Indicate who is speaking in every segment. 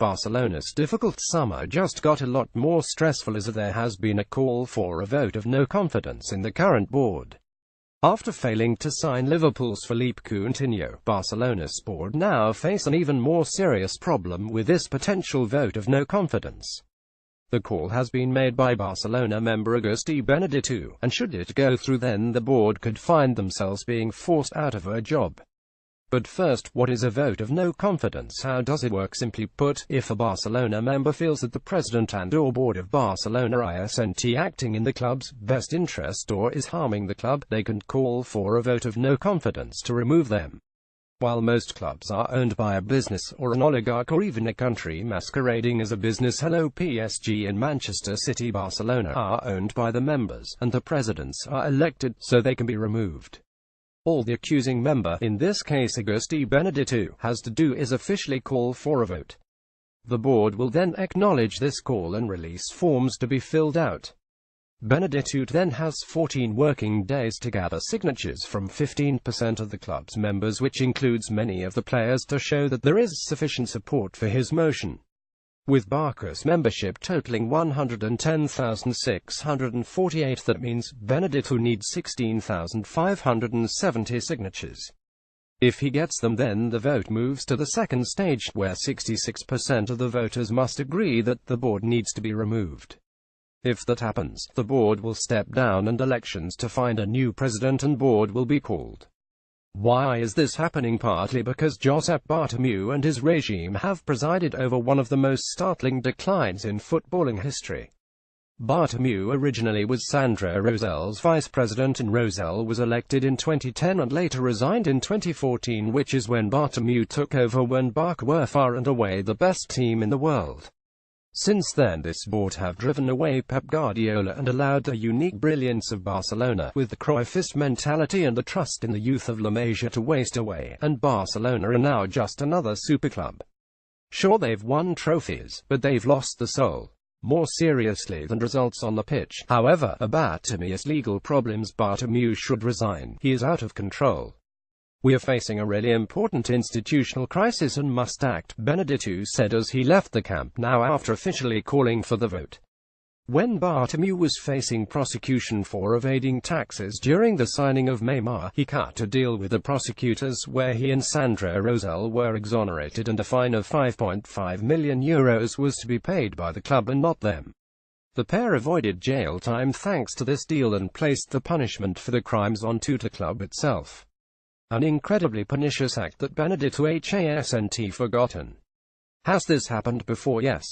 Speaker 1: Barcelona's difficult summer just got a lot more stressful as there has been a call for a vote of no confidence in the current board. After failing to sign Liverpool's Philippe Coutinho, Barcelona's board now face an even more serious problem with this potential vote of no confidence. The call has been made by Barcelona member Agustí Benedetto, and should it go through, then the board could find themselves being forced out of a job. But first, what is a vote of no confidence? How does it work? Simply put, if a Barcelona member feels that the president and/or board of Barcelona isn't acting in the club's best interest or is harming the club, they can call for a vote of no confidence to remove them. While most clubs are owned by a business or an oligarch or even a country masquerading as a business, hello PSG and Manchester City, Barcelona are owned by the members, and the presidents are elected, so they can be removed. All the accusing member, in this case Agustí Benedetto, has to do is officially call for a vote. The board will then acknowledge this call and release forms to be filled out. Benedetto then has 14 working days to gather signatures from 15% of the club's members, which includes many of the players, to show that there is sufficient support for his motion. With Barca's membership totaling 110,648, that means Benedetto needs 16,570 signatures. If he gets them, then the vote moves to the second stage, where 66% of the voters must agree that the board needs to be removed. If that happens, the board will step down and elections to find a new president and board will be called. Why is this happening? Partly because Josep Bartomeu and his regime have presided over one of the most startling declines in footballing history. Bartomeu originally was Sandro Rosel's vice president, and Rosell was elected in 2010 and later resigned in 2014, which is when Bartomeu took over when Barca were far and away the best team in the world. Since then, this board have driven away Pep Guardiola and allowed the unique brilliance of Barcelona, with the Cruyffist mentality and the trust in the youth of La Masia, to waste away, and Barcelona are now just another superclub. Sure, they've won trophies, but they've lost the soul. More seriously than results on the pitch, however, are Bartomeu's legal problems. Bartomeu should resign. He is out of control. We are facing a really important institutional crisis and must act, Benedetto said as he left the camp now after officially calling for the vote. When Bartomeu was facing prosecution for evading taxes during the signing of Neymar, he cut a deal with the prosecutors where he and Sandro Rosell were exonerated, and a fine of €5.5 million was to be paid by the club and not them. The pair avoided jail time thanks to this deal and placed the punishment for the crimes onto the club itself. An incredibly pernicious act that Benedetto hasn't forgotten. Has this happened before? Yes.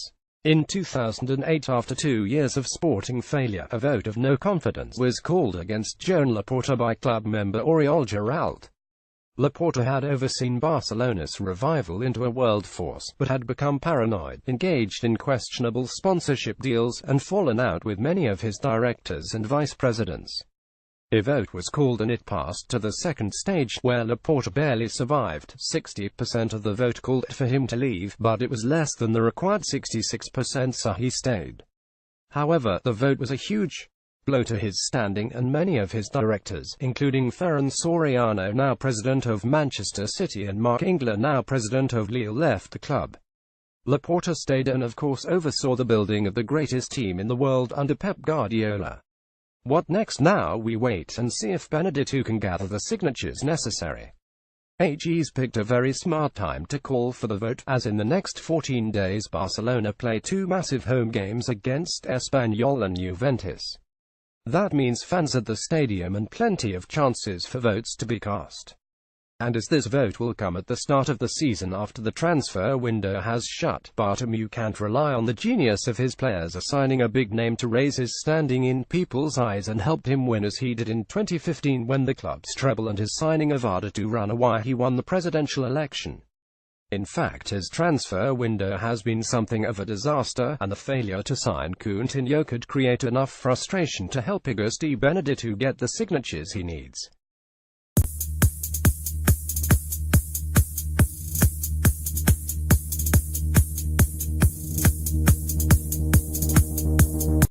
Speaker 1: In 2008, after 2 years of sporting failure, a vote of no confidence was called against Joan Laporta by club member Oriol Giralt. Laporta had overseen Barcelona's revival into a world force, but had become paranoid, engaged in questionable sponsorship deals, and fallen out with many of his directors and vice presidents. A vote was called and it passed to the second stage, where Laporta barely survived. 60% of the vote called for him to leave, but it was less than the required 66%, so he stayed. However, the vote was a huge blow to his standing, and many of his directors, including Ferran Soriano, now president of Manchester City, and Marc Ingler, now president of Lille, left the club. Laporta stayed and of course oversaw the building of the greatest team in the world under Pep Guardiola. What next? Now we wait and see if Benedetto can gather the signatures necessary. He's picked a very smart time to call for the vote, as in the next 14 days Barcelona play 2 massive home games against Espanyol and Juventus. That means fans at the stadium and plenty of chances for votes to be cast. And as this vote will come at the start of the season after the transfer window has shut, Bartomeu can't rely on the genius of his players assigning a big name to raise his standing in people's eyes and help him win, as he did in 2015 when the club's treble and his signing of Arda Turan why he won the presidential election. In fact, his transfer window has been something of a disaster, and the failure to sign Coutinho could create enough frustration to help Agustí Benedetto get the signatures he needs.